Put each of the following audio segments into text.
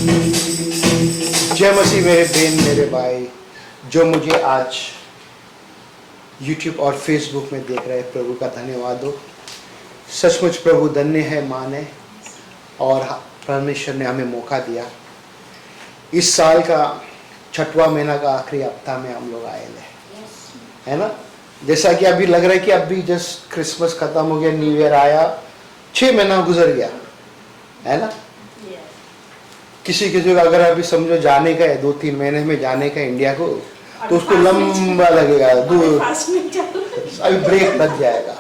जय मसीह मेरे बहन मेरे भाई, जो मुझे आज YouTube और Facebook में देख रहे हैं, प्रभु का धन्यवाद हो। सचमुच प्रभु धन्य है, मान है, और परमेश्वर ने हमें मौका दिया। इस साल का 6वां महीना का आखिरी हफ्ता में हम लोग आए है ना। जैसा कि अभी लग रहा है कि अभी जस्ट क्रिसमस खत्म हो गया, न्यू ईयर आया, 6 महीना गुजर गया है ना। किसी को अगर अभी समझो जाने का है, 2-3 महीने में जाने का इंडिया को, तो उसको लंबा लगेगा, अभी ब्रेक लग जाएगा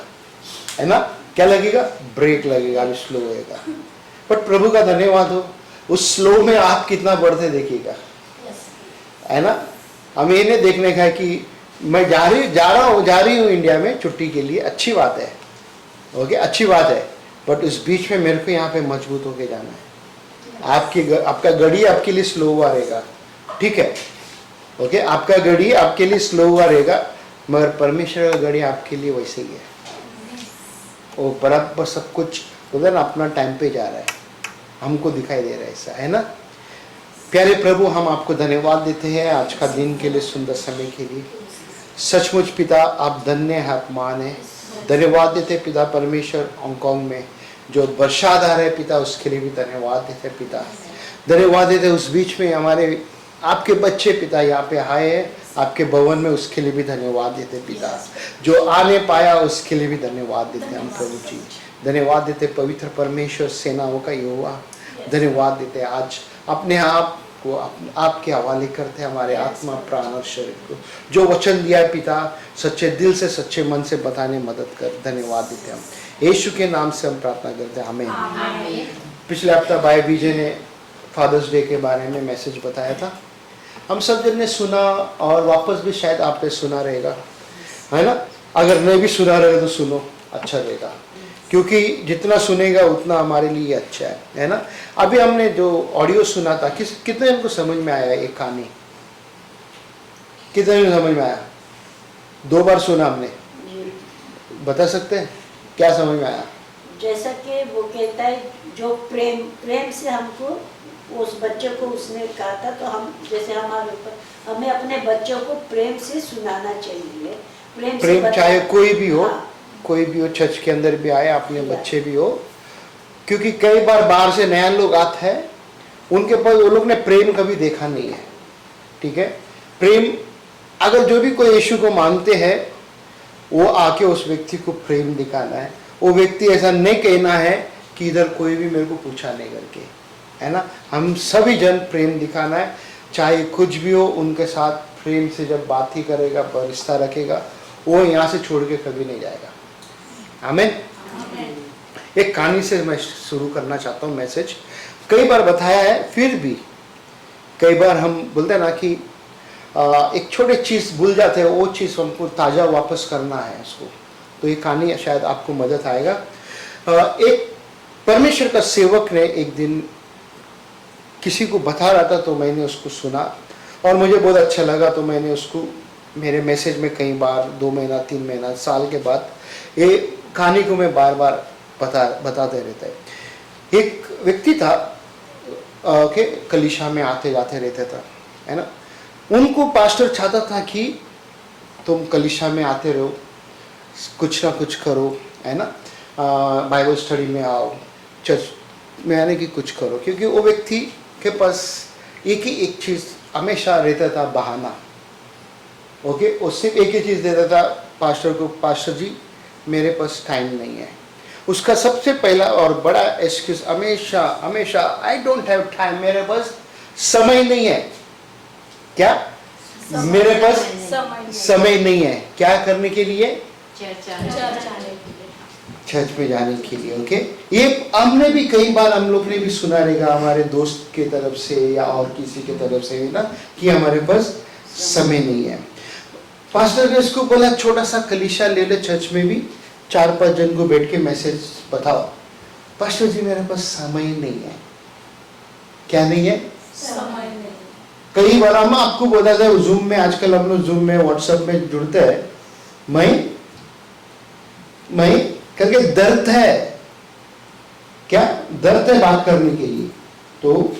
है ना। क्या लगेगा? ब्रेक लगेगा, अभी स्लो होएगा। बट प्रभु का धन्यवाद हो, उस स्लो में आप कितना बढ़ते देखिएगा है ना। हमें इन्हें देखने का है कि मैं जा रही हूँ इंडिया में छुट्टी के लिए, अच्छी बात है, ओके, अच्छी बात है। बट उस बीच में मेरे को यहाँ पे मजबूत होके जाना है। आपका गड़ी आपके लिए स्लो हुआ रहेगा, ठीक है, ओके, आपका गड़ी आपके लिए स्लो हुआ रहेगा, मगर परमेश्वर का गड़ी आपके लिए वैसे ही है। वो बराबर सब कुछ उधर अपना टाइम पे जा रहा है, हमको दिखाई दे रहा है, ऐसा है ना। प्यारे प्रभु, हम आपको धन्यवाद देते हैं आज का दिन के लिए, सुंदर समय के लिए। सचमुच पिता, आप धन्य है, आप मान है। धन्यवाद देते पिता परमेश्वर, हांगकांग में जो बरसात आ रहा है पिता, उसके लिए भी धन्यवाद देते पिता। धन्यवाद देते उस बीच में हमारे आपके बच्चे पिता यहाँ पे आए हैं आपके भवन में, उसके लिए भी धन्यवाद देते पिता। जो आने पाया उसके लिए भी धन्यवाद देते हम प्रभु जी। धन्यवाद देते पवित्र परमेश्वर, सेनाओं का यहोवा। धन्यवाद देते आज अपने आप को आपके हवाले करते, हमारे आत्मा, प्राण और शरीर को। जो वचन दिया है पिता, सच्चे दिल से सच्चे मन से बताने मदद कर। धन्यवाद देते हम यीशु के नाम से हम प्रार्थना करते हैं, आमीन। पिछले हफ्ता भाई विजय ने फादर्स डे के बारे में मैसेज बताया था, हम सब जन ने सुना, और वापस भी शायद आपने सुना रहेगा है ना। अगर नहीं भी सुना रहेगा तो सुनो, अच्छा रहेगा, क्योंकि जितना सुनेगा उतना हमारे लिए अच्छा है ना। अभी हमने जो ऑडियो सुना था, कितने इनको समझ में आया एक कहानी? कितने समझ में आया? 2 बार सुना हमने, बता सकते हैं क्या समझ में आया? जैसा कि वो कहता है, जो प्रेम से हमको उस बच्चे को उसने कहा था, तो हम जैसे हमारे ऊपर हमें अपने बच्चों को प्रेम से सुनाना चाहिए। प्रेम चाहे कोई भी हो, हाँ। कोई भी हो, चर्च के अंदर भी आए, अपने बच्चे भी हो, क्योंकि कई बार बाहर से नया लोग आते हैं, उनके पास वो लोग ने प्रेम कभी देखा नहीं है, ठीक है। प्रेम, अगर जो भी कोई यीशु को मानते हैं, वो आके उस व्यक्ति को प्रेम दिखाना है। वो व्यक्ति ऐसा नहीं कहना है कि इधर कोई भी मेरे को पूछा नहीं करके, है ना। हम सभी जन प्रेम दिखाना है, चाहे कुछ भी हो, उनके साथ प्रेम से जब बात ही करेगा, रिश्ता रखेगा, वो यहाँ से छोड़ के कभी नहीं जाएगा। आमीन। एक कहानी से मैं शुरू करना चाहता हूँ मैसेज। कई बार बताया है, फिर भी कई बार हम बोलते हैं ना कि एक छोटे चीज़ भूल जाते हैं, वो चीज़ हमको ताज़ा वापस करना है उसको। तो ये कहानी शायद आपको मदद आएगा। एक परमेश्वर का सेवक ने एक दिन किसी को बता रहा था, तो मैंने उसको सुना और मुझे बहुत अच्छा लगा, तो मैंने उसको मेरे मैसेज में कई बार 2 महीना 3 महीना साल के बाद ये कहानी को मैं बार बार बताते रहता है। एक व्यक्ति था के कलीसिया में आते जाते रहता था, है ना। उनको पास्टर चाहता था कि तुम कलीसिया में आते रहो, कुछ ना कुछ करो, है ना, बाइबल स्टडी में आओ, चर्च में आने की कुछ करो, क्योंकि वो व्यक्ति के पास एक ही एक चीज़ हमेशा रहता था, बहाना। ओके, वो सिर्फ एक ही चीज़ देता था पास्टर को, पास्टर जी मेरे पास टाइम नहीं है। उसका सबसे पहला और बड़ा एक्सक्यूज हमेशा हमेशा, आई डोंट हैव टाइम, मेरे पास समय नहीं है। क्या? मेरे पास समय नहीं है। क्या करने के लिए? चर्च में जाने के लिए। ओके, ये हमने भी कई बार, हम लोग ने भी सुना रहेगा हमारे दोस्त के तरफ से या और किसी के तरफ से ना, कि हमारे पास समय नहीं है। पास्टर ने इसको बोला, छोटा सा कलीसिया ले ले, चर्च में भी 4-5 जन को बैठ के मैसेज बताओ। पास्टर जी मेरे पास समय नहीं है। क्या नहीं है? समय नहीं। कई बार हम आपको बताते हैं, जूम में, आजकल हम लोग जूम में, व्हाट्सएप में जुड़ते हैं, मैं करके दर्द है, क्या दर्द है बात करने के लिए, तो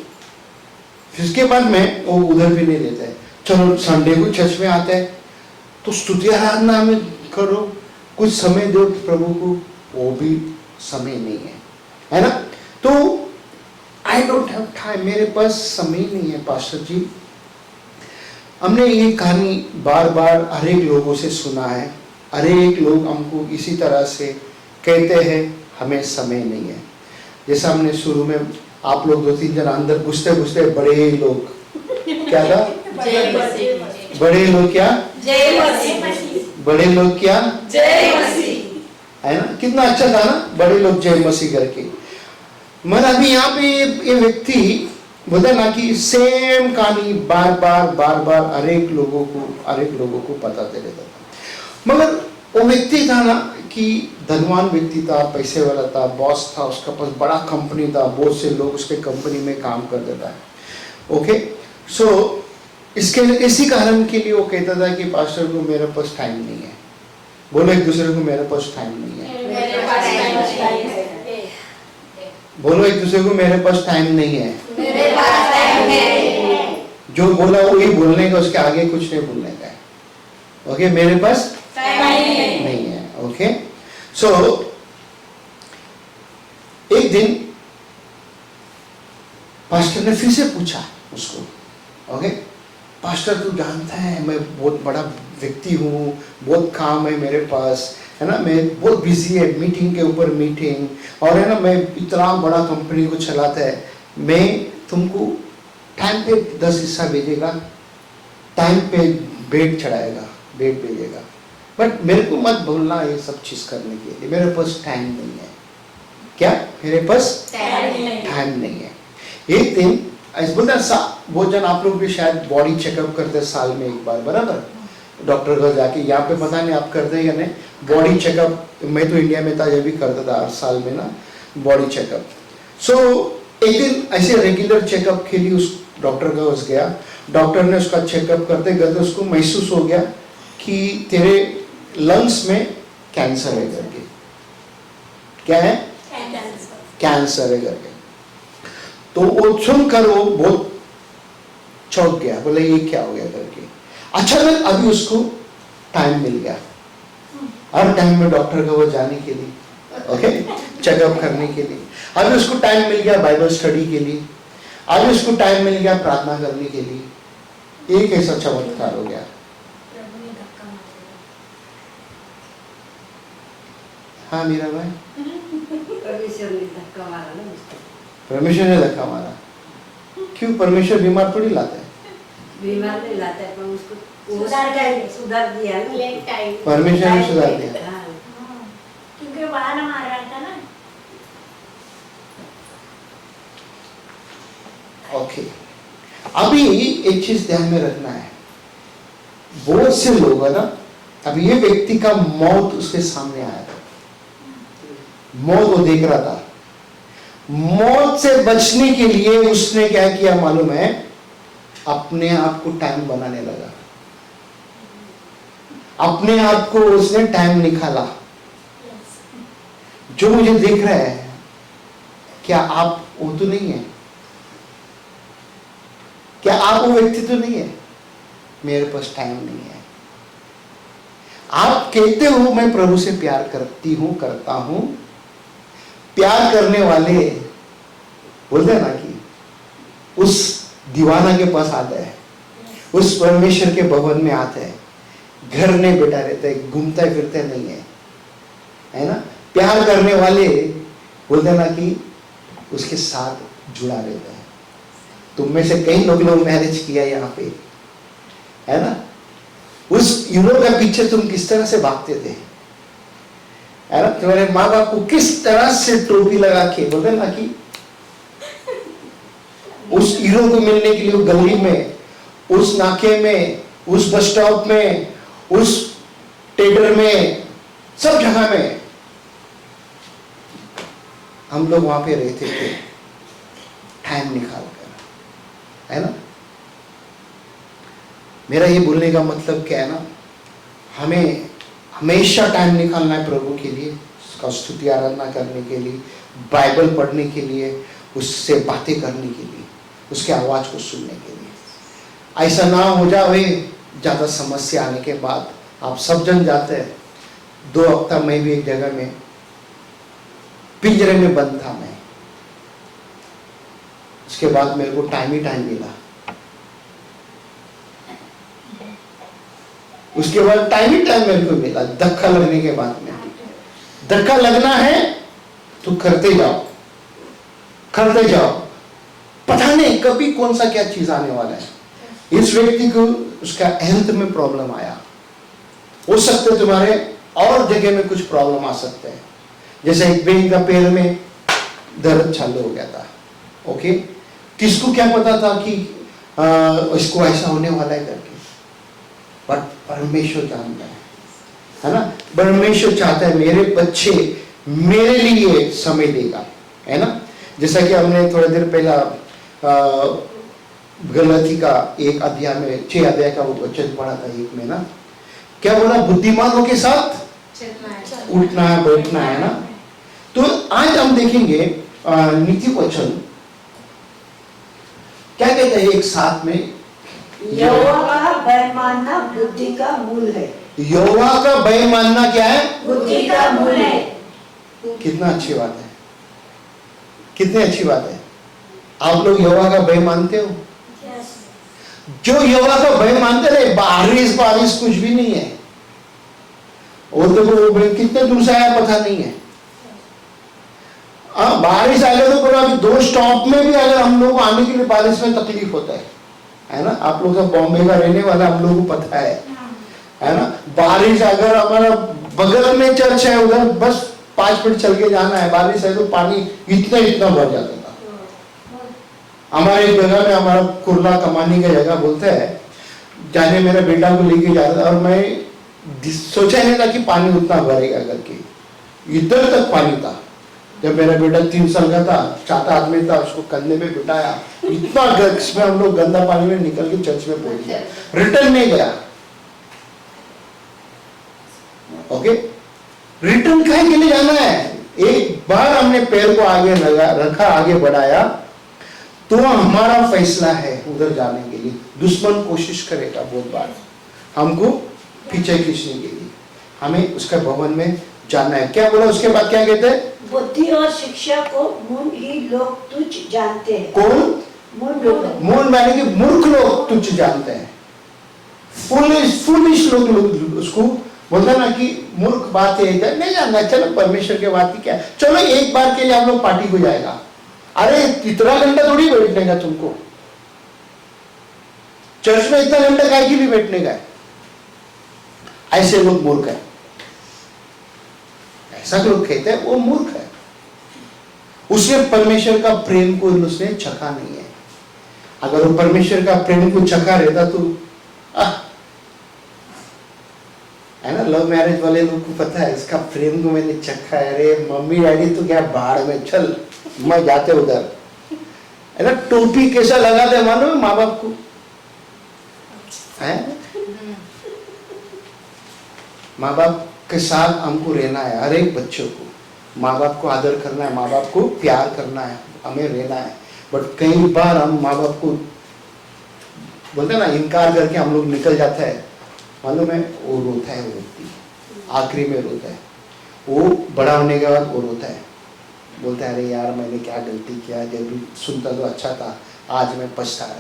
फिर उसके बाद में वो उधर भी नहीं लेते हैं। चलो संडे को चर्च में आते हैं तो स्तुति आराधना में करो, कुछ समय दो प्रभु को, वो भी समय नहीं है ना। तो आई डोंट हैव टाइम, मेरे पास समय नहीं है पास्टर जी। हमने ये कहानी बार बार हर एक लोगों से सुना है, हर एक लोग हमको इसी तरह से कहते हैं हमें समय नहीं है। जैसा हमने शुरू में आप लोग 2-3 जन अंदर घुसते घुसते बड़े लोग क्या था, बड़े लोग क्या, बड़े लोग क्या, है ना, कितना अच्छा था ना, बड़े लोग जय मसीह करके। मगर अभी यहाँ पे ये व्यक्ति बोलता ना कि सेम कहानी बार बार हर एक लोगों को बताते रहता था। मगर वो व्यक्ति था ना कि धनवान व्यक्ति था, पैसे वाला था, बॉस था, उसका पास बड़ा कंपनी था, बहुत से लोग उसके कंपनी में काम करते थे। ओके, सो इसके इसी कारण के लिए वो कहता था कि पास्टर को मेरे पास टाइम नहीं है। बोलो एक दूसरे को, मेरे पास टाइम नहीं है। बोलो एक दूसरे को, मेरे पास टाइम नहीं है। जो बोला वो ही बोलने का, उसके आगे कुछ नहीं बोलने का है। ओके, मेरे पास नहीं है। ओके, सो एक दिन पास्टर ने फिर से पूछा उसको, ओके पास्टर तू जानता है मैं बहुत बड़ा व्यक्ति हूँ, बहुत काम है मेरे पास, है ना, मैं बहुत बिजी है, मीटिंग के ऊपर मीटिंग, और है ना मैं इतना बड़ा कंपनी को चलाता है, मैं तुमको टाइम पे 10 हिस्सा भेजेगा, टाइम पे बेड चढ़ाएगा, बेड भेजेगा, बट मेरे को मत भूलना ये सब चीज करने के लिए, मेरे पास टाइम नहीं है। क्या मेरे पास टाइम नहीं है। एक दिन ऐसे बोलते हैं, बहुत जन आप लोग भी शायद बॉडी चेकअप करते हैं साल में एक बार, बराबर, डॉक्टर का जाके। यहाँ पे पता नहीं आप करते हैं या नहीं बॉडी चेकअप, मैं तो इंडिया में था जब भी करता था हर साल में ना बॉडी चेकअप। सो एक दिन ऐसे रेगुलर चेकअप के लिए उस डॉक्टर का पास गया, डॉक्टर ने उसका चेकअप करते करते उसको महसूस हो गया कि तेरे लंग्स में कैंसर है करके। क्या है? कैंसर है करके। तो वो सुनकर वो बहुत चौंक गया, बोले ये क्या हो गया करके। अचानक अभी उसको टाइम मिल गया, हर टाइम में डॉक्टर का वो जाने के लिए, ओके चेकअप करने के लिए। अभी उसको टाइम मिल गया बाइबल स्टडी के लिए, अभी उसको टाइम मिल गया प्रार्थना करने के लिए। एक ऐसा चमत्कार हो गया। हाँ मीरा भाई, परमेश्वर ने धक्का मारा। क्यों? परमेश्वर बीमार थोड़ी लाता है, बीमार नहीं लाता है, पर उसको सुधार दिया, परमेश्वर ने सुधार दिया। क्योंकि बहाना मार रहा था ना। ओके, अभी एक चीज ध्यान में रखना है, बहुत से लोग है ना, अभी ये व्यक्ति का मौत उसके सामने आया था, मौत वो देख रहा था। मौत से बचने के लिए उसने क्या किया मालूम है? अपने आप को टाइम बनाने लगा, अपने आप को उसने टाइम निकाला। जो मुझे देख रहा है, क्या आप वो तो नहीं है? क्या आप वो व्यक्ति तो नहीं है? मेरे पास टाइम नहीं है। आप कहते हो मैं प्रभु से प्यार करती हूं, करता हूं। प्यार करने वाले बोलते हैं ना कि उस दीवाना के पास आता है, उस परमेश्वर के भवन में आता है, घर नहीं बैठा रहता है, घूमता फिरता नहीं है ना। प्यार करने वाले बोलते हैं ना कि उसके साथ जुड़ा रहता है। तुम में से कई लोग मैरिज किया यहाँ पे, है ना। उस हीरो का पीछे तुम किस तरह से भागते थे, है ना। तुम्हारे माँ बाप को किस तरह से टोपी लगा के, बोलते ना कि उस हीरो को मिलने के लिए गली में, उस नाके में, उस बस स्टॉप में, उस थिएटर में, सब जगह में हम लोग वहां पे रहते थे टाइम निकाल कर, है ना। मेरा ये बोलने का मतलब क्या है ना, हमें हमेशा टाइम निकालना है प्रभु के लिए, उसका स्तुति आराधना करने के लिए, बाइबल पढ़ने के लिए, उससे बातें करने के लिए। उसके आवाज को सुनने के लिए। ऐसा ना हो जाए ज्यादा समस्या आने के बाद आप सब जन जाते हैं। 2 हफ्ता मैं भी एक जगह में पिंजरे में बंद था मैं। उसके बाद मेरे को टाइम ही टाइम मिला। उसके बाद टाइम ही टाइम मेरे को मिला। धक्का लगने के बाद में, धक्का लगना है तो करते जाओ, करते जाओ। पता नहीं कभी कौन सा क्या चीज आने वाला है। इस व्यक्ति को उसका हेल्थ में प्रॉब्लम आया, हो सकते तुम्हारे और जगह में कुछ प्रॉब्लम आ सकते हैं। जैसे एक बहन का पैर में दर्द चालू हो गया था। ओके, किसको क्या पता था कि इसको ऐसा होने वाला है करके, पर परमेश्वर जानता है ना। परमेश्वर चाहता है मेरे बच्चे मेरे लिए समय देगा, है ना। जैसा कि हमने थोड़ी देर पहला गलती का 1 अध्याय में 6 अध्याय का वो वचन पढ़ा था एक में ना, क्या बोला, बुद्धिमानों के साथ उठना है बैठना है ना। तो आज हम देखेंगे नीति वचन क्या कहते हैं एक साथ में। यहोवा का भय मानना बुद्धि का मूल है। यहोवा का भय मानना क्या है? बुद्धि का मूल है। कितना अच्छी बात है, कितनी अच्छी बात है। आप लोग यहोवा का भय मानते हो? जो यहोवा का भय मानते रहे, बारिश कुछ भी नहीं है। और तो कितने दूर से आया पता नहीं है। बारिश आएगा तो पूरा 2 स्टॉप में भी अगर हम लोग आने के लिए बारिश में तकलीफ होता है ना। आप लोग सब बॉम्बे का रहने वाला, हम लोग को पता है ना। बारिश अगर हमारा बगल में चर्च है, उधर बस 5 मिनट चल के जाना है, बारिश है तो पानी इतना भर जाता था। हमारे एक जगह में, हमारा कुर्ला कमानी का जगह बोलते हैं, जाने मेरा बेटा को लेके जा रहा था और मैं सोचा नहीं था कि पानी उतना भरेगा करके। इधर तक पानी था। जब मेरा बेटा 3 साल का था, 4 आदमी था, उसको कंधे पे बिठाया, इतना इसमें हम लोग गंदा पानी में निकल के चर्च में पहुंच गया, रिटर्न नहीं गया। ओके, रिटर्न कहीं के लिए जाना है? एक बार हमने पैर को आगे रखा, आगे बढ़ाया, तो हमारा फैसला है उधर जाने के लिए। दुश्मन कोशिश करेगा बहुत बार हमको पीछे खींचने के लिए। हमें उसका भवन में जाना है। क्या बोला उसके बाद, क्या कहते हैं? बुद्धि और शिक्षा को मूढ़ ही लोग तुच्छ जानते हैं। कौन? मूढ़ माने कि मूर्ख लोग तुच्छ जानते हैं। फुलिश लोग उसको बोलते हैं ना कि मूर्ख बात है, नहीं जानना, चलो परमेश्वर के बात की क्या, चलो एक बार के लिए हम लोग पार्टी हो जाएगा। अरे इतना घंटा थोड़ी बैठने का तुमको, चर्च में इतना घंटा काय के लिए बैठने का है? ऐसे लोग मूर्ख है। ऐसा लोग कहते हैं वो मूर्ख है। उसने परमेश्वर का प्रेम को उसने चखा नहीं है। अगर वो परमेश्वर का प्रेम को चखा रहता तो है ना। लव मैरिज वाले लोग को पता है इसका प्रेम को मैंने चखा है। अरे मम्मी डैडी तो क्या बाढ़ में, चल मैं जाते उधर, है ना। टोपी कैसा लगाते मानो माँ बाप को, है माँ बाप के साथ हमको रहना है। हर एक बच्चों को माँ बाप को आदर करना है, माँ बाप को प्यार करना है, हमें रहना है। बट कई बार हम माँ बाप को बोलते हैं ना, इनकार करके हम लोग निकल जाते हैं। मालूम है, वो रोता है, वो रोती आखिरी में रोता है। वो बड़ा होने के बाद वो रोता है, बोलता है अरे यार मैंने क्या गलती किया, जब भी सुनता तो अच्छा था, आज मैं पछता रहा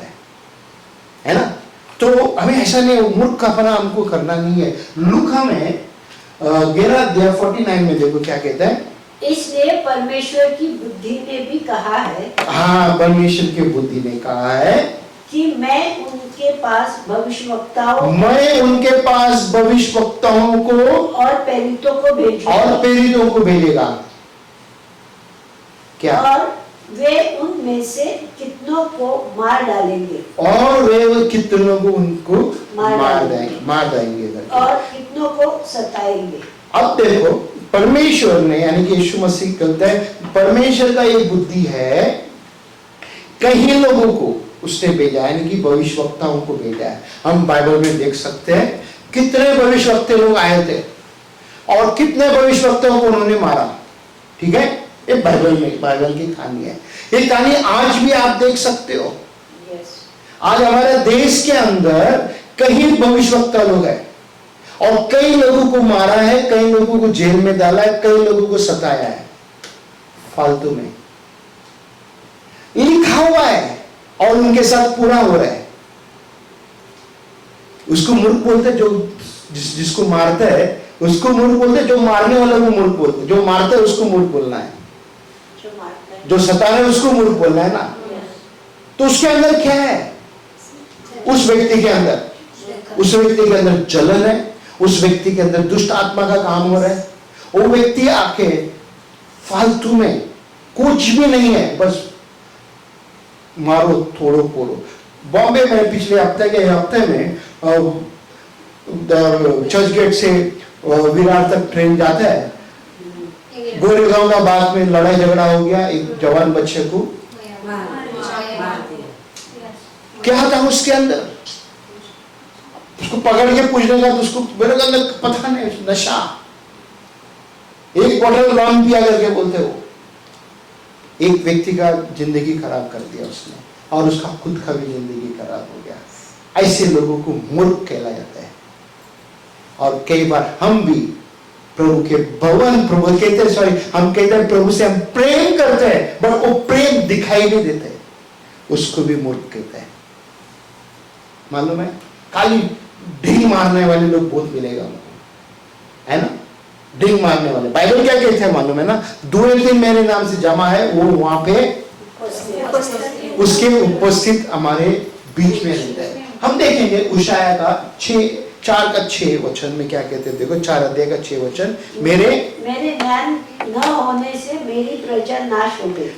है ना। तो हमें ऐसा नहीं, मूर्खपना हमको करना नहीं है। लूका में 11:49 में देखो क्या कहता है। इसलिए परमेश्वर की बुद्धि ने भी कहा है, हाँ, परमेश्वर की बुद्धि ने कहा है कि मैं उनके पास भविष्यवक्ताओं को और प्रेरितों को भेजेगा। क्या? और वे उनमें से कितनों को मार डालेंगे, और वे कितनों को उनको मार देंगे और कितनों को सताएंगे। अब देखो, परमेश्वर ने, यानी कि यीशु मसीह कहते हैं, परमेश्वर का ये बुद्धि है, कई लोगों को उसने भेजा, यानी कि भविष्यवक्ताओं को भेजा है। हम बाइबल में देख सकते हैं कितने भविष्यवक्ता लोग आए थे और कितने भविष्यवक्ताओं को उन्होंने मारा। ठीक है, ये बाइबल की कहानी है। ये कहानी आज भी आप देख सकते हो। आज हमारे देश के अंदर कई भविष्यवक्ता लोग हैं और कई लोगों को मारा है, कई लोगों को जेल में डाला है, कई लोगों को सताया है फालतू में। ये लिखा हुआ है और उनके साथ पूरा हो रहा है। उसको मूर्ख बोलते, जो जिसको मारता है उसको मूर्ख बोलते, जो मारने वाला को मूर्ख बोलते, जो मारता है उसको मूर्ख बोलना है, जो सता रहा है उसको मूर्ख बोलना है ना। तो उसके अंदर क्या है? उस व्यक्ति के अंदर जलन है, उस व्यक्ति के अंदर दुष्ट आत्मा का काम हो रहा है। वो व्यक्ति आके फालतू में कुछ भी नहीं है, बस मारो तोड़ो फोड़ो। बॉम्बे में पिछले हफ्ते में चर्च गेट से विरार तक ट्रेन जाता है, गोरेगांव का बाग में लड़ाई झगड़ा हो गया, एक जवान बच्चे को क्या था उसके अंदर, उसको पकड़ के पूछने का तो उसको मेरे अंदर पता नहीं, नशा, एक बोतल रम पिया करके बोलते हो। एक व्यक्ति का जिंदगी खराब कर दिया उसने और उसका खुद का भी जिंदगी खराब हो गया। ऐसे लोगों को मूर्ख कहला जाता है। और कई बार हम भी प्रभु के भवन, प्रभु कहते हैं, सॉरी, हम कहते हैं प्रभु से हम प्रेम करते हैं, बट वो प्रेम दिखाई नहीं देते, उसको भी मूर्ख कहते हैं। मालूम है, खाली ढील मारने वाले लोग बहुत मिलेगा हमको, है ना, ढील मारने वाले। बाइबल क्या कहते हैं मालूम है ना, 2-3 मेरे नाम से जमा है, वो वहां पे उसके उपस्थित हमारे बीच में रहता है। हम देखेंगे उशाया का 4:6 वचन में क्या कहते हैं, देखो 4 अध्याय का 6 वचन, मेरे ज्ञान न होने से मेरी प्रजा नाश हो गई।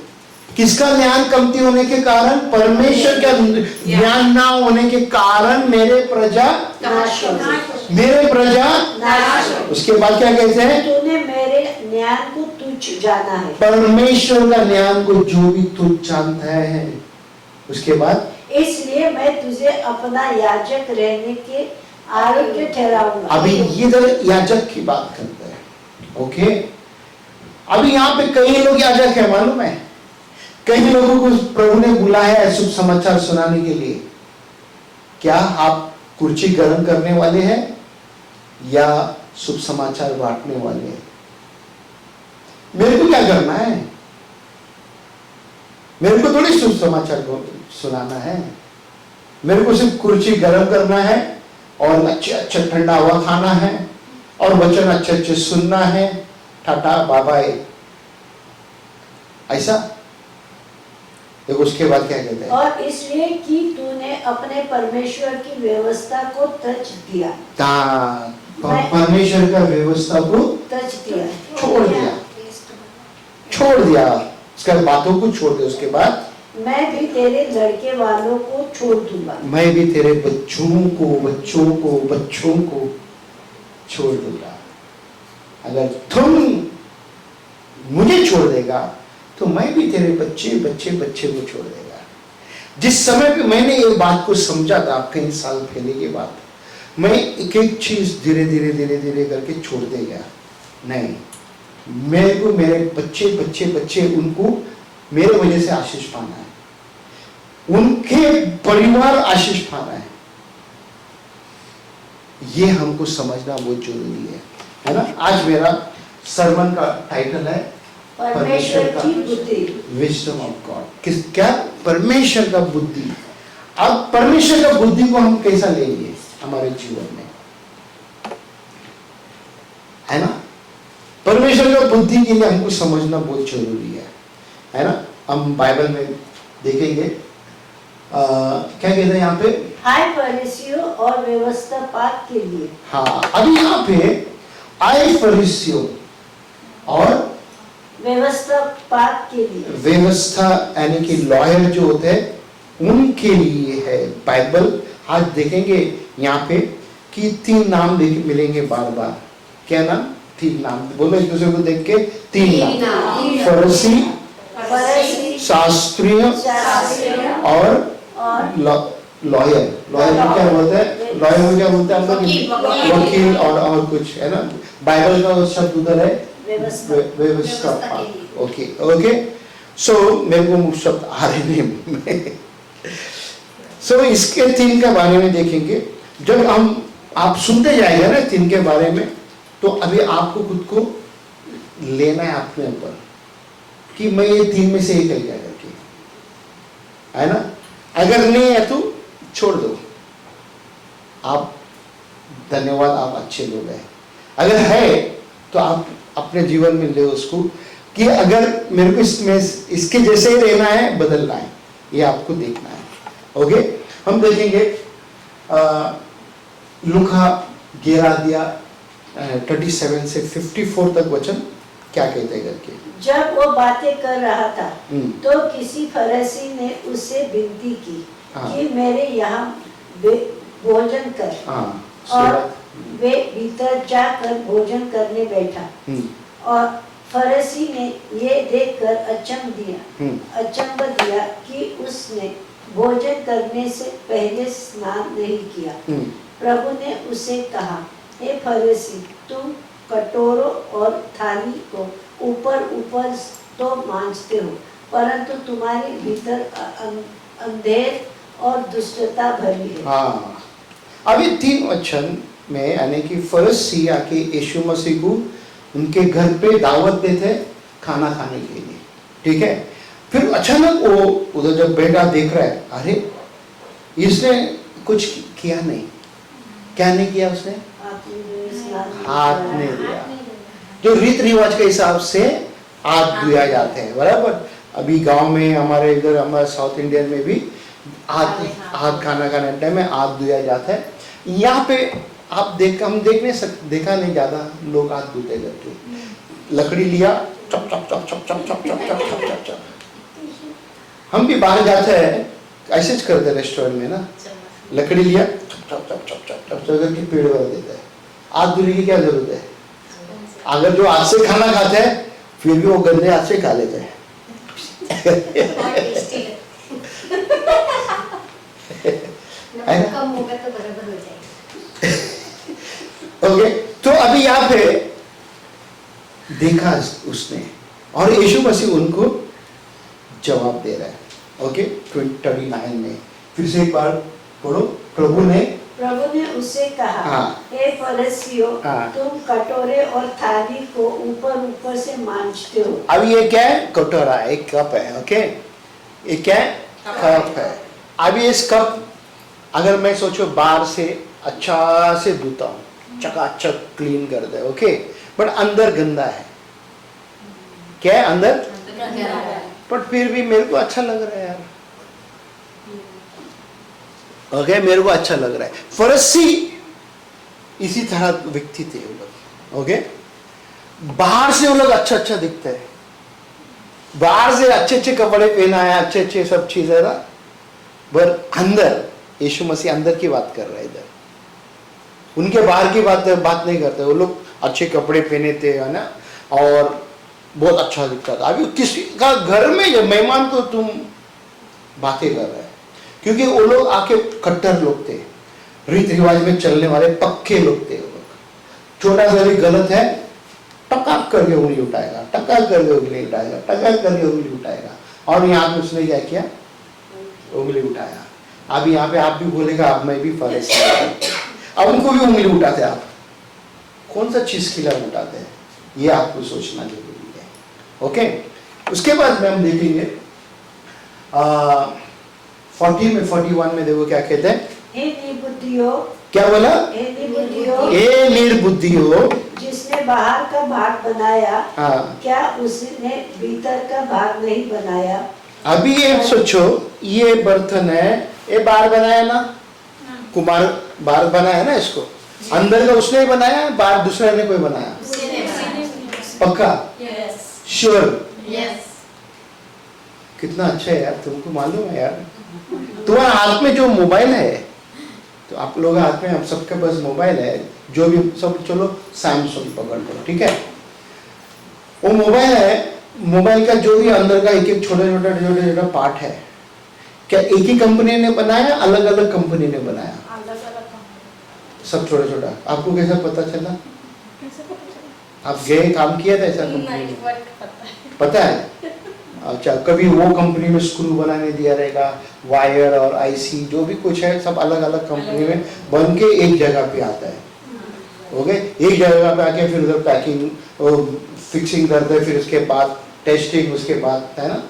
किसका ज्ञान कमती होने के कारण? परमेश्वर का ज्ञान ना होने के कारण मेरे प्रजा नाश हो गई। मेरे प्रजा नाश। उसके बाद क्या कहते हैं? तूने मेरे ज्ञान को तुच्छ जाना है। परमेश्वर का ज्ञान को जो भी तुच्छ जानता है। उसके बाद इसलिए मैं तुझे अपना याजक रहने के आरोग्य ठहराऊंगा। अभी इधर याजक की बात करते हैं, ओके। अभी यहाँ पे कई लोग याजक है, मालूम है, कई लोगों को प्रभु ने बुलाया है शुभ समाचार सुनाने के लिए। क्या आप कुर्सी गर्म करने वाले हैं या शुभ समाचार बांटने वाले हैं? मेरे को क्या करना है? मेरे को थोड़ी शुभ समाचार सुनाना है। मेरे को सिर्फ कुर्सी गर्म करना है और अच्छे अच्छा ठंडा हवा खाना है और वचन अच्छे अच्छे सुनना है, टाटा बाय बाय, ऐसा। देखो उसके बाद क्या कहते हैं, और इसलिए कि तूने अपने परमेश्वर की व्यवस्था को तज दिया। परमेश्वर का व्यवस्था को तज दिया, छोड़ दिया, उसके बातों को छोड़ दिया। उसके बाद मैं भी तेरे लड़के वालों को छोड़ दूंगा। मैं भी तेरे बच्चों को छोड़ दूंगा। अगर तुम मुझे छोड़ देगा तो मैं भी तेरे बच्चे को छोड़ देगा। जिस समय पे मैंने ये बात को समझा था कई साल पहले की बात, मैं एक एक चीज धीरे धीरे करके छोड़ दे गया। नहीं, मेरे को मेरे बच्चे उनको मेरे वजह से आशीष पाना है, उनके परिवार आशीष पाना है। ये हमको समझना बहुत जरूरी है ना। आज मेरा सरमन का टाइटल है परमेश्वर की बुद्धि, विजडम ऑफ गॉड। क्या? परमेश्वर का बुद्धि। अब परमेश्वर का बुद्धि को हम कैसा लेंगे हमारे जीवन में, है ना। परमेश्वर का बुद्धि के लिए हमको समझना बहुत जरूरी है ना। हम बाइबल में देखेंगे क्या कहते हैं यहाँ पे, हाय फरीसियों और व्यवस्थापक के लिए। हाँ, अभी यहाँ पे आए फरीसियों और व्यवस्थापक के लिए, व्यवस्था यानी कि लॉयर जो होते हैं उनके लिए है बाइबल। आज देखेंगे यहाँ पे कि 3 नाम मिलेंगे बार बार। क्या नाम? 3 नाम बोलो एक दूसरे को देख के। 3 नाम, फरीसी, शास्त्रीय और लॉयर। लॉयर में क्या बोलते हैं? लॉयर में क्या बोलते हैं हम लोग? वकील और कुछ, है ना। बाइबल का शब्द उधर है व्यवस्था। ओके, सो मेरे को शब्द आ रहे नहीं। सो इसके थीम के बारे में देखेंगे। जब हम आप सुनते जाएंगे ना थीम के बारे में, तो अभी आपको खुद को लेना है अपने ऊपर कि मैं ये थीम में से एक क्या करके, है ना। अगर नहीं है तो छोड़ दो, आप धन्यवाद, आप अच्छे लोग हैं। अगर है तो आप अपने जीवन में ले उसको कि अगर मेरे को इसमें इसके जैसे ही रहना है, बदलना है, ये आपको देखना है। ओके, हम देखेंगे लूका 11:37 से 54 तक वचन क्या कहते हैं करके। जब वो बातें कर रहा था तो किसी फरीसी ने उससे विनती की कि मेरे यहाँ भोजन कर। और वे भीतर जाकर भोजन करने बैठा। और फरीसी ने ये देखकर अचंभ दिया कि उसने भोजन करने से पहले स्नान नहीं किया। प्रभु ने उसे कहा, हे फरीसी, तुम कटोरों और थाली को ऊपर तो मांजते हो, परंतु तुम्हारे भीतर अंधेर और दुष्टता भरी है। हाँ, अभी 3 वचन में यानी कि फरीसी आके यीशु मसीह को उनके घर पे दावत देते खाना खाने के लिए, ठीक है। फिर अचानक वो उधर जब बेटा देख रहा है, अरे इसने कुछ किया नहीं, क्या नहीं किया उसने, हाथ नहीं दिया। जो रीत रिवाज के हिसाब से हाथ धोया जाते हैं, बराबर। अभी गांव में हमारे इधर, हमारे साउथ इंडियन में भी हाथ खाना खाने टाइम में हाथ धोया जाता है। यहाँ पे आप हम देख नहीं सकते, देखा नहीं ज्यादा लोग हाथ धोते करके। लकड़ी लिया, चप चप चप चप चप चप चप चप चप चप चप। हम भी बाहर जाते हैं ऐसे ज करते रेस्टोरेंट में ना, लकड़ी लिया, चप चप चप चप चप चप करके पेड़ भर देता है। हाथ धोने की क्या जरूरत है? अगर जो हाथ से खाना खाते हैं फिर भी वो गंदे हाथ से खा लेते हैं। कम होगा तो बराबर हो जाएगा। ओके, तो अभी यहाँ पे देखा उसने, और यीशु मसीह उनको जवाब दे रहा है। ओके, 39 में फिर से एक बार पढ़ो। प्रभु ने उससे कहा, हे फरीसियों, तुम कटोरे और थाली को ऊपर से मांजते हो। अब ये क्या है? कटोरा, एक कप है। ओके, ये क्या है? कप है। अभी इस कप अगर मैं सोचो बाहर से अच्छा से धोता हूँ, चकाचक क्लीन कर दे, ओके, बट अंदर गंदा है। क्या है अंदर? बट फिर भी मेरे को अच्छा लग रहा है यार। ओके, मेरे को अच्छा लग रहा है। फरीसी इसी तरह व्यक्ति थे वो लोग। ओके, बाहर से वो लोग अच्छा दिखते हैं, बाहर से अच्छे कपड़े पहना है, अच्छे सब चीज है ना, पर अंदर यीशु मसीह अंदर की बात कर रहा है। इधर उनके बाहर की बात नहीं करते। वो लोग अच्छे कपड़े पहने थे, है ना, और बहुत अच्छा दिखता था। अभी किसी का घर में जब मेहमान तो तुम बातें कर रहे हैं, क्योंकि वो लोग आके कट्टर लोग थे, रीत रिवाज में चलने वाले पक्के लोग थे। वो लोग छोटा सा भी गलत है, टकाक करके उंगली उठाएगा, टकाक करके उंगली उठाएगा, टकाक करके उंगली उठाएगा। और यहाँ पे उसने क्या किया? उंगली उठाया। अब यहाँ पे आप भी बोलेगा अब मैं भी फरीसी हूं, अब उनको भी उंगली उठाते हैं। आप कौन सा चीज के लिए उठाते हैं, ये आपको सोचना जरूरी है। ओके, उसके बाद में हम देखेंगे 40 में 41 में देखो क्या कहते हैं। हे निर्बुद्धियों, क्या बोला? हे निर्बुद्धियों, जिसने बाहर का भाग बनाया, क्या उसने भीतर का भाग नहीं बनाया? अभी ये सोचो, ये बर्तन है, ये बाहर बनाया ना, कुमार बाहर बनाया ना इसको, अंदर का उसने बनाया, बाहर दूसरे ने कोई बनाया? पक्का? श्योर? कितना अच्छा है यार, तुमको मालूम है यार। तुम्हारे हाथ में जो मोबाइल है, तो आप लोग हाथ में, हम सबके पास मोबाइल है, जो भी सब, चलो सैमसंग पकड़ लो, ठीक है। वो मोबाइल है, मोबाइल का जो भी अंदर का एक छोटा पार्ट है, क्या एक ही कंपनी ने बनाया, अलग अलग कंपनी ने बनाया? सब छोटा। आपको कैसा पता चला? आप गए काम किया था ऐसा कंपनी? पता है? अच्छा, कभी वो कंपनी में स्क्रू बनाने दिया रहेगा, वायर और आईसी जो भी कुछ है सब अलग अलग कंपनी में बन के एक जगह पे आता है। ओके, एक जगह पे आके फिर उधर पैकिंग फिक्सिंग करते हैं, फिर उसके बाद टेस्टिंग, उसके बाद, है ना।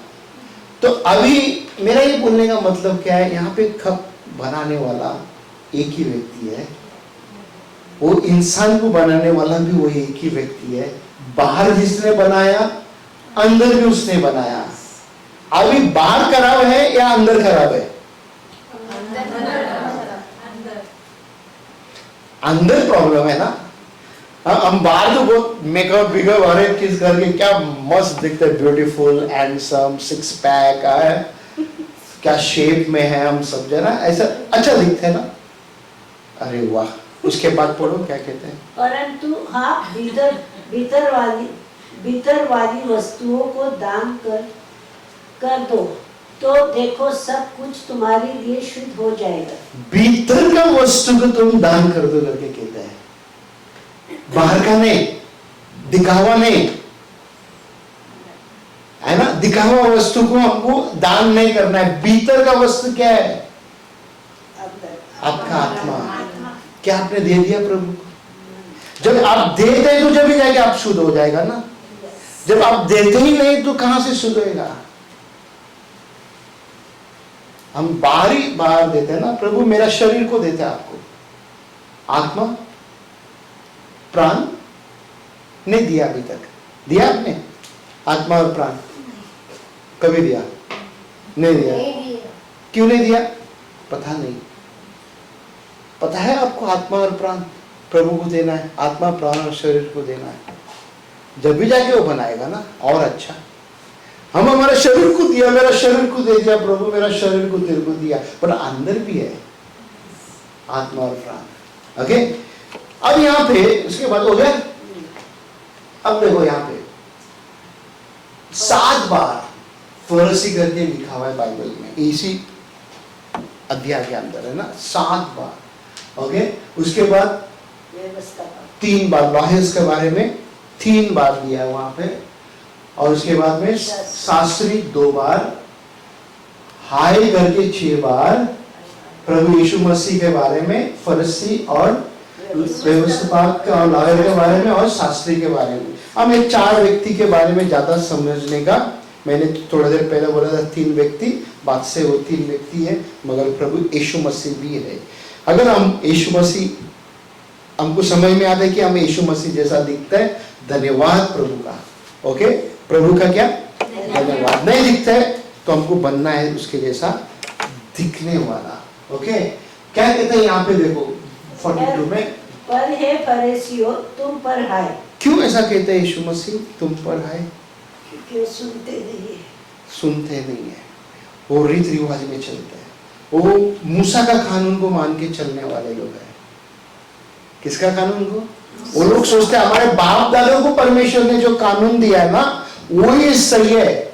तो अभी मेरा ये बोलने का मतलब क्या है, यहाँ पे कप बनाने वाला एक ही व्यक्ति है, वो इंसान को बनाने वाला भी वो एक ही व्यक्ति है। बाहर जिसने बनाया, अंदर भी उसने बनाया। अभी बाहर खराब है या अंदर खराब है? अंदर प्रॉब्लम है ना। हम बाहर तो बहुत मेकअप बिकअप हर एक चीज करके क्या मस्त दिखते हैं, ब्यूटीफुल हैंडसम, सिक्स पैक है, क्या शेप में है, हम सब जो है ना ऐसा अच्छा दिखते हैं ना। अरे वाह, उसके बाद पढ़ो क्या कहते हैं। परंतु हाँ, भीतर वाली वस्तुओं को दान कर दो तो देखो सब कुछ तुम्हारे लिए शुद्ध हो जाएगा। भीतर का वस्तु को तुम दान कर दो करके कहता है, बाहर का नहीं, दिखावा नहीं, है ना। दिखावा वस्तु को हमको दान नहीं करना है। भीतर का वस्तु क्या है? आपका आत्मा। क्या आपने दे दिया प्रभु को? जब आप देते हैं तो जब ही जाके आप शुद्ध हो जाएगा ना। जब आप देते ही नहीं तो कहां से शुद्ध होएगा? हम बाहर देते हैं ना। प्रभु मेरा शरीर को देते हैं आपको, आत्मा प्राण नहीं दिया अभी तक। दिया आपने आत्मा और प्राण? कभी दिया? नहीं दिया। क्यों नहीं दिया? पता नहीं। पता है आपको आत्मा और प्राण प्रभु को देना है, आत्मा प्राण और शरीर को देना है। जब भी जाके वो बनाएगा ना और अच्छा। हम हमारे शरीर को दिया, मेरा शरीर को दे दिया प्रभु, मेरा शरीर को तेरे को दिया, पर अंदर भी है आत्मा और प्राण। ओके, अब यहां पे उसके बाद हो गया। अब देखो यहां पे 7 बार फरसी करके लिखा हुआ है बाइबल में, इसी अध्याय के अंदर है ना, 7 बार। ओके, उसके बाद 3 बार लॉयर्स के बारे में 3 बार दिया है वहां पे, और उसके बाद में शास्त्री 2 बार, हाय करके 6 बार, प्रभु यीशु मसीह के बारे में, फरसी और व्यवस्थापक और लॉयर के बारे में और शास्त्री के बारे में। हम एक 4 व्यक्ति के बारे में ज्यादा समझने का, मैंने थोड़ा देर पहले बोला था 3 व्यक्ति, बात से वो 3 व्यक्ति है, मगर प्रभु यीशु मसीह भी है। अगर हम यीशु मसीह, हमको समझ में आता है कि हम यीशु मसीह जैसा दिखता है, धन्यवाद प्रभु का। ओके, प्रभु का क्या धन्यवाद। नहीं दिखता है तो हमको बनना है उसके जैसा दिखने वाला। ओके, क्या कहते हैं यहाँ पे देखो 42 में, पर हे फरीसियों तुम पर हाय। क्यों ऐसा कहते हैं यीशु मसीह तुम पर हाय? क्योंकि सुनते नहीं है। सुनते नहीं है, वो रीत रिवाज में चलते हैं, वो मूसा का कानून को मान के चलने वाले लोग हैं। किसका कानून को? वो लोग सोचते हैं हमारे बाप दादा को परमेश्वर ने जो कानून दिया है ना वो ही सही है।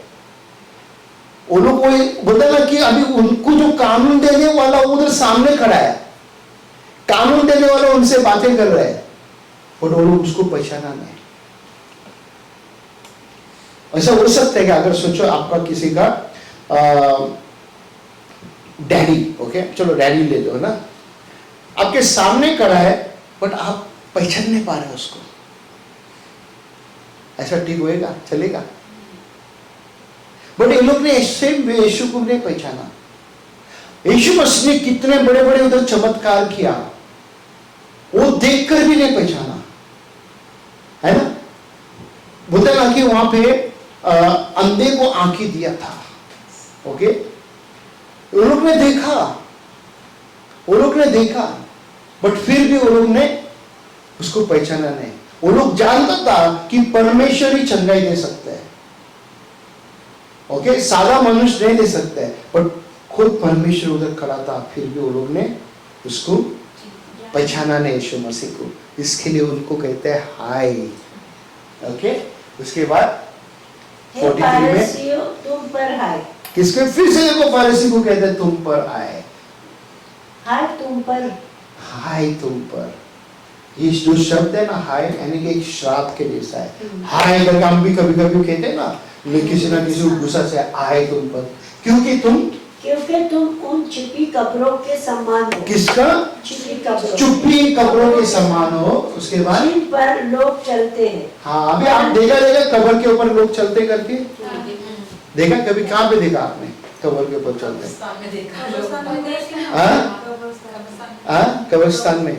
वो लोग वो बोलते ना कि अभी उनको जो कानून देने वाला उधर सामने खड़ा है, कानून देने वाला उनसे बातें कर रहे हैं, और वो लोग उसको पहचाना नहीं। ऐसा हो सकता है कि अगर सोचो आपका किसी का डैडी, ओके चलो डैडी ले लो ना, आपके सामने खड़ा है बट आप पहचान नहीं पा रहे उसको, ऐसा ठीक होएगा? चलेगा? बट ये लोग ने ऐसे यीशु को नहीं पहचाना। यीशु मसीह ने कितने बड़े बड़े उधर चमत्कार किया, वो देखकर भी नहीं पहचाना, है ना। बोलते ना कि वहां पे अंधे को आंखें दिया था। ओके, वो लोग ने देखा, बट फिर भी वो लोग ने उसको पहचाना नहीं। वो लोग जानता था कि परमेश्वर ही चंगाई दे सकते हैं। ओके, सादा मनुष्य नहीं दे सकते, बट खुद परमेश्वर उधर खड़ा था, फिर भी वो लोग ने उसको पहचाना नहीं यीशु मसीह को। इसके लिए उनको कहते हैं हाय। ओके, उसके बाद 43 में तुम पर हाय। किसके? फिर से देखो फारसी को कहते हैं तुम पर आए, हाय तुम पर, हाय तुम पर। ये जो शब्द है ना हाय, यानी कि एक श्राप के जैसा है। हाय करके हम भी कभी कभी कहते हैं ना, किसी ना किसी गुस्सा से आए तुम पर, क्योंकि तुम उन छिपी कब्रों के समान हो। किसका? छिपी कब्रों के समान हो। उसके बाद जिन पर लोग चलते हैं। हाँ, अभी आप देखा कब्र के ऊपर लोग चलते करके देखा? कभी कहाँ पे देखा आपने कब्र के ऊपर चलते? कब्रिस्तान में।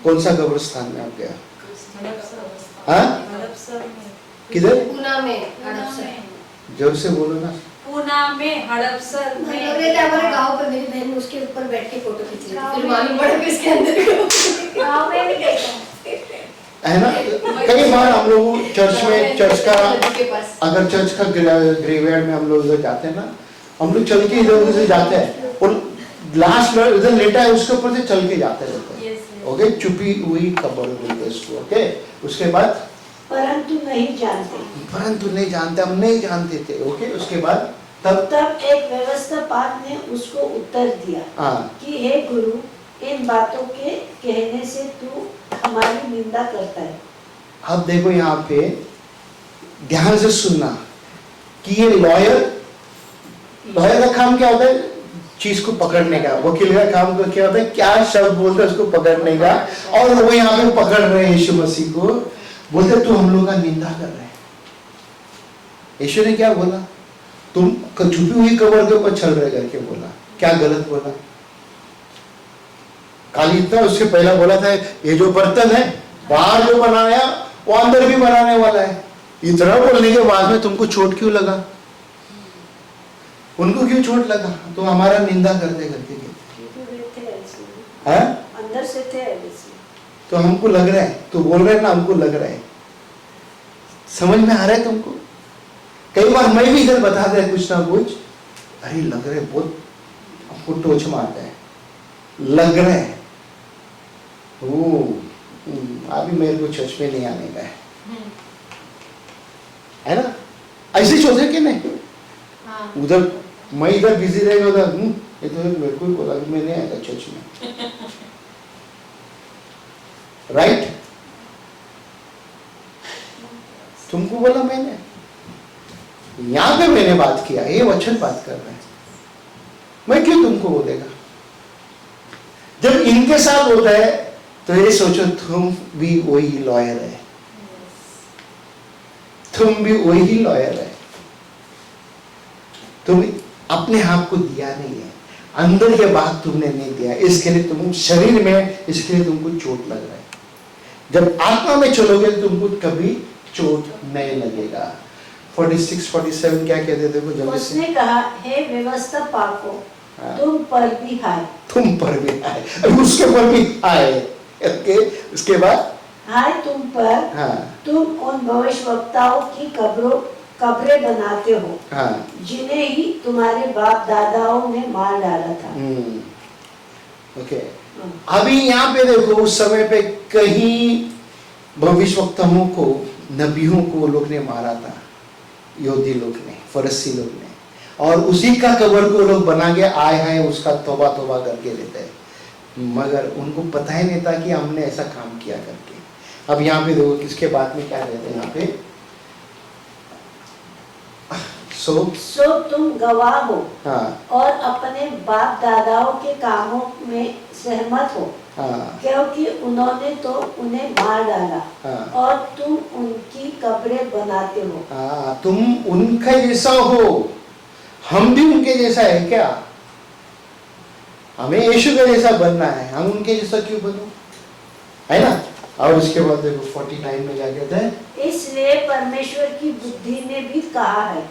कौन सा कब्रिस्तान में आप गया? किधर? पूना में, हड़पसर। जोर से बोलो ना। पूना में, हड़पसर में। हमारे गांव पे मेरी बहन उसके ऊपर बैठ के फोटो खींच रही थी, फिर मालूम पड़ा कि इसके अंदर गाँव में भी देखा है ना। कई बार हम लोग चर्च का अगर चर्च का ग्रेवयार्ड में हम लोग इधर जाते हैं ना, हम लोग चल के इधर उधर से जाते हैं और लास्ट इधर लेटा है उसके ऊपर से चल के जाते रहते हैं। ओके, छुपी हुई कब्र बोलते हैं इसको। ओके, उसके बाद परंतु नहीं जानते। हम नहीं जानते थे। ओके, उसके बाद तब एक व्यवस्थापक ने उसको उत्तर दिया कि हे गुरु, इन बातों के कहने से तू हमारी निंदा करता है। अब देखो यहाँ पे ध्यान से सुनना कि ये लॉयर का काम क्या होता है? चीज को पकड़ने का। वकील का काम क्या होता है? क्या शब्द बोलते हैं उसको पकड़ने का। और वो यहाँ पे पकड़ रहे हैं यीशु मसीह को, बोलते तू हम लोग का निंदा कर रहे हैं। यीशु ने क्या बोला? तुम छुपी हुई कब्र के ऊपर चल रहे करके बोला। क्या गलत बोला? खाली इतना उससे पहला बोला था ये जो बर्तन है बाहर जो बनाया वो अंदर भी बनाने वाला है। इतना बोलने के बाद में तुमको चोट क्यों लगा? उनको क्यों चोट लगा? तो हमारा निंदा करते करके अंदर से थे। तो हमको लग रहा है, तो बोल रहे हैं ना, हमको लग रहा है। समझ में आ रहा है तुमको? कई बार मैं भी इधर बताता है कुछ ना कुछ, अरे लग रहा है बहुत, हमको टोच मारता है, लग रहा है अभी मेरे को चर्च में नहीं आने का है ना? ऐसे सोचे कि नहीं? उधर मैं इधर बिजी रहेगा उधर ये तो मेरे को ही बोला कि मैं नहीं आएगा चर्च में। राइट? तुमको बोला मैंने, यहां पे मैंने बात किया, ये वचन बात कर रहे हैं, मैं क्यों तुमको बोलेगा? जब इनके साथ होता है तो ये सोचो तुम भी वही लॉयर है, तुम भी वही लॉयर है। तुम अपने आप को दिया नहीं है, अंदर के बात तुमने नहीं दिया, इसके लिए तुम शरीर में, इसके लिए तुमको चोट लग रहा है। जब आत्मा में चलोगे तो तुमको कभी चोट नहीं लगेगा। 46-47 क्या कहते थे? देखो जल्दी से। उसने कहा, हे व्यवस्थापकों, तुम पर भी हाय। तुम पर भी हाय, उसके पर भी हाय। ओके, उसके बाद हाय तुम पर। तुम उन भविष्यवक्ताओं की कब्रें बनाते हो जिन्हें ही तुम्हारे बाप दादाओं ने मार डाला था। ओके, अभी यहाँ पे देखो, उस समय पे कहीं भविष्यवक्ताओं को, नबियों को लोग ने मारा था, यहूदी लोग ने, फरसी लोग ने, और उसी का कब्र को लोग बना के आए हैं, उसका तौबा तौबा करके लेते हैं, मगर उनको पता ही नहीं था कि हमने ऐसा काम किया करके। अब यहाँ पे देखो किसके बाद में क्या कहते हैं यहाँ पे, सो तुम गवाह हो और अपने बाप दादाओं के कामों में सहमत हो, क्योंकि उन्होंने तो उन्हें मार डाला और तुम उनकी कब्रें बनाते हो। तुम उनका जैसा हो, हम भी उनके जैसा है क्या? हमें यीशु का जैसा बनना है, हम उनके जैसा क्यों बनो? है ना? और उसके बाद देखो 49 में क्या कहते हैं, इसलिए परमेश्वर की बुद्धि ने भी कहा है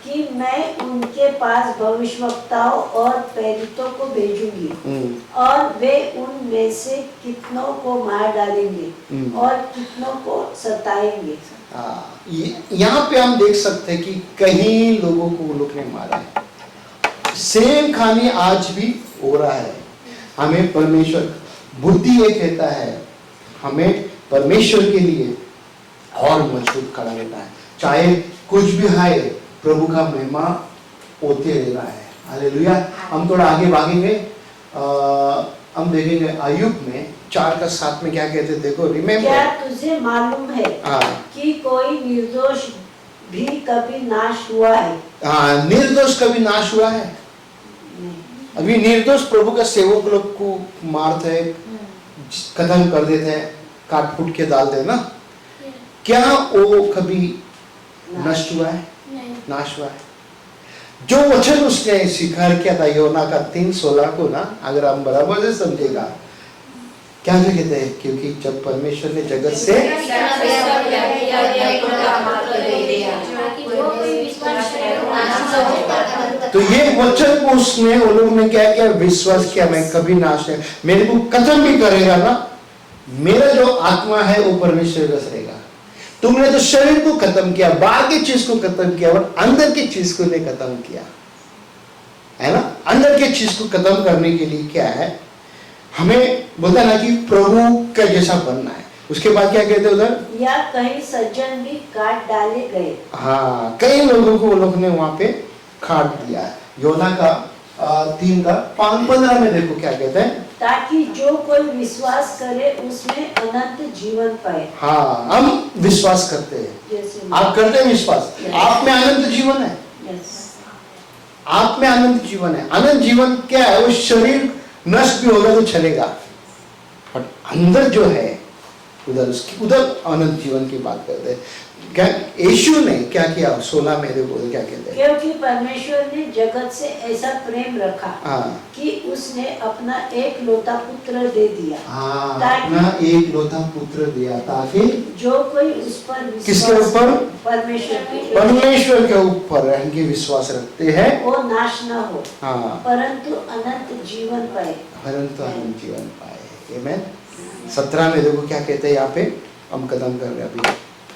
कि मैं उनके पास भविष्यवक्ताओं और प्रेरितों को भेजूंगी और वे उनमें से कितनों को मार डालेंगे और कितनों को सताएंगे। यहाँ पे हम देख सकते हैं कि कहीं लोगों को वो लोग ने मारा है। सेम कहानी आज भी हो रहा है। हमें परमेश्वर बुद्धि ये कहता है, हमें परमेश्वर के लिए और मजबूत खड़ा रहना है, चाहे कुछ भी है, प्रभु का महिमा होते रहना है। हालेलुया। हम थोड़ा आगे भागेंगे, हम देखेंगे अय्यूब में 4:7 में क्या कहते हैं, देखो। रिमेम्बर, क्या तुझे मालूम है कि कोई निर्दोष भी कभी नाश हुआ है? हाँ, निर्दोष कभी नाश हुआ है? अभी निर्दोष प्रभु का सेवक लोग को मारते हैं, खत्म कर देते हैं, काट फूट के डालते हैं ना, क्या वो कभी नष्ट हुआ है? नहीं। नाश हुआ है? जो वचन उसने स्वीकार किया था योना का 3:16 को ना, अगर हम बराबर से समझेगा, क्या कहते हैं? क्योंकि जब परमेश्वर ने जगत से तो ये वचन को उसने, वो लोग ने क्या किया? विश्वास किया, मैं कभी नाश नहीं, मेरे को खत्म भी करेगा ना, मेरा जो आत्मा है वो परमेश्वर का रहेगा। तुमने तो शरीर को खत्म किया, बाहर की चीज को खत्म किया, और अंदर की चीज को नहीं खत्म किया, है ना? अंदर की चीज को खत्म करने के लिए क्या है? हमें बोलता ना कि प्रभु का जैसा बनना है। उसके बाद क्या कहते उधर? या कहीं सज्जन भी काट डाले गए। हाँ, कई लोगों को वो लोग ने वहां पे काट दिया है। योना का 3:15 में देखो क्या कहते हैं, ताकि जो कोई विश्वास करे उसमें अनंत जीवन पाए। हाँ, हम विश्वास करते हैं, जैसे आप करते हैं विश्वास, आप में अनंत जीवन है, आप में अनंत जीवन है। अनंत जीवन क्या है? वो शरीर नष्ट भी होगा तो चलेगा, पर अंदर जो है उधर अनंत जीवन की बात करते हैं। क्या यीशु ने क्या किया? 16 मेरे बोल क्या कहते हैं? क्योंकि परमेश्वर ने जगत से ऐसा प्रेम रखा कि उसने अपना एक लौता पुत्र दे दिया। अपना एक लौता पुत्र दिया ताकि जो कोई उस पर किसके ऊपर? परमेश्वर के ऊपर इनके विश्वास रखते हैं वो नाश न हो, हाँ, परंतु अनंत जीवन पाए। परंतु अनंत जीवन पाए। आमीन। 17 में देखो क्या कहते हैं, यहाँ पे हम खत्म कर रहे हैं अभी।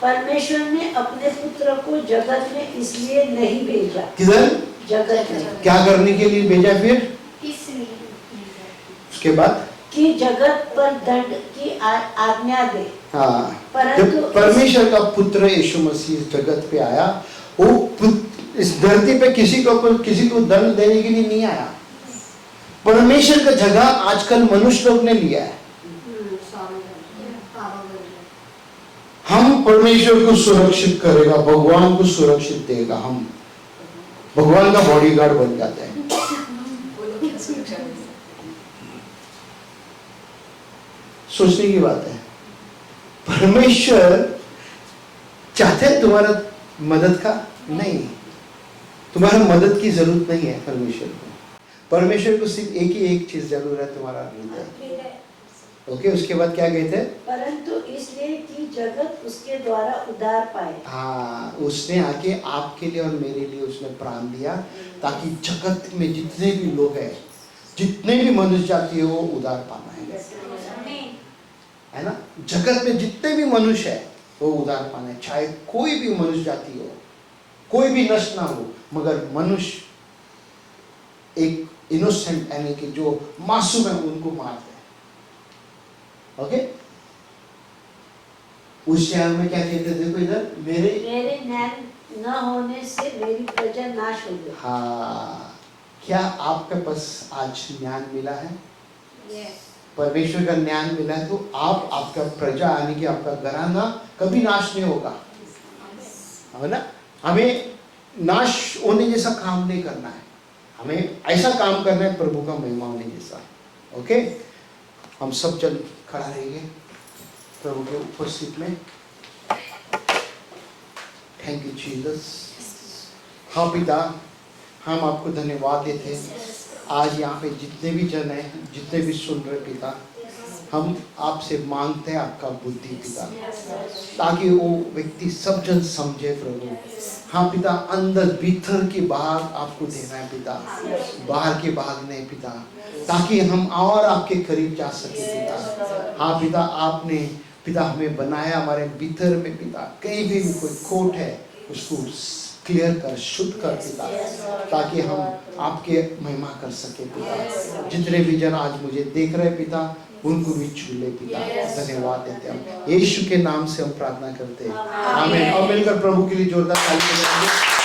परमेश्वर ने अपने पुत्र को जगत में इसलिए नहीं भेजा। किधर? जगत में। क्या करने के लिए भेजा? फिर इसलिए उसके बाद कि जगत पर दंड की आज्ञा दे। हाँ, परंतु जब परमेश्वर का पुत्र यीशु मसीह जगत पे आया, वो इस धरती पे किसी को दंड देने के लिए नहीं आया। परमेश्वर का जगह आजकल मनुष्य लोग ने लिया है। हम परमेश्वर को सुरक्षित करेगा, भगवान को सुरक्षित देगा, हम भगवान का बॉडीगार्ड बन जाते हैं। सोचने की बात है। परमेश्वर चाहते हैं तुम्हारा मदद का? नहीं, तुम्हारा मदद की जरूरत नहीं है परमेश्वर को। परमेश्वर को सिर्फ एक चीज जरूर है, तुम्हारा हृदय। ओके, उसके बाद क्या कहते हैं? परंतु इसलिए कि जगत उसके द्वारा उद्धार पाए। हाँ, उसने आके आपके लिए और मेरे लिए उसने प्राण दिया, ताकि जगत में जितने भी लोग हैं, जितने भी मनुष्य जाति है, वो उद्धार पाना है ना? जगत में जितने भी मनुष्य है वो उद्धार पाना है, चाहे कोई भी मनुष्य जाति हो, कोई भी नष्ट ना हो, मगर मनुष्य एक इनोसेंट यानी कि जो मासूम है उनको मारते हैं। ओके, उस शहर में क्या कहते? देखो इधर, मेरे ज्ञान न होने से मेरी प्रजा नाश हो गई। हाँ, क्या आपके पास आज ज्ञान मिला है? yes. परमेश्वर का ज्ञान मिला है, तो आपका प्रजा यानी कि आपका घराना कभी नाश नहीं होगा, है ना? हमें नाश होने जैसा काम नहीं करना है, हमें ऐसा काम करना है प्रभु का महिमा होने जैसा। ओके, हम सब जन खड़ा रहिए प्रभु के उपस्थित में। Thank you Jesus. हाँ पिता, हम आपको धन्यवाद देते हैं आज यहाँ पे जितने भी जन हैं, जितने भी सुन रहे पिता, हम आपसे मांगते हैं आपका बुद्धि पिता, ताकि वो व्यक्ति सब जन समझे प्रभु। हाँ पिता, अंदर भीतर की बाहर आपको देना है पिता, बाहर के भाग नहीं पिता, ताकि हम और आपके करीब जा सके पिता। हाँ पिता, आपने पिता हमें बनाया, हमारे भीतर में पिता कहीं भी कोई खोट है उसको क्लियर कर, शुद्ध कर पिता, ताकि हम आपके महिमा कर सके पिता। जितने भी जन आज मुझे देख रहे पिता, उनको भी छू ले पिता। धन्यवाद देते हैं, यीशु के नाम से हम प्रार्थना करते हैं, आमीन। और मिलकर प्रभु के लिए जोरदार ताली बजाएंगे।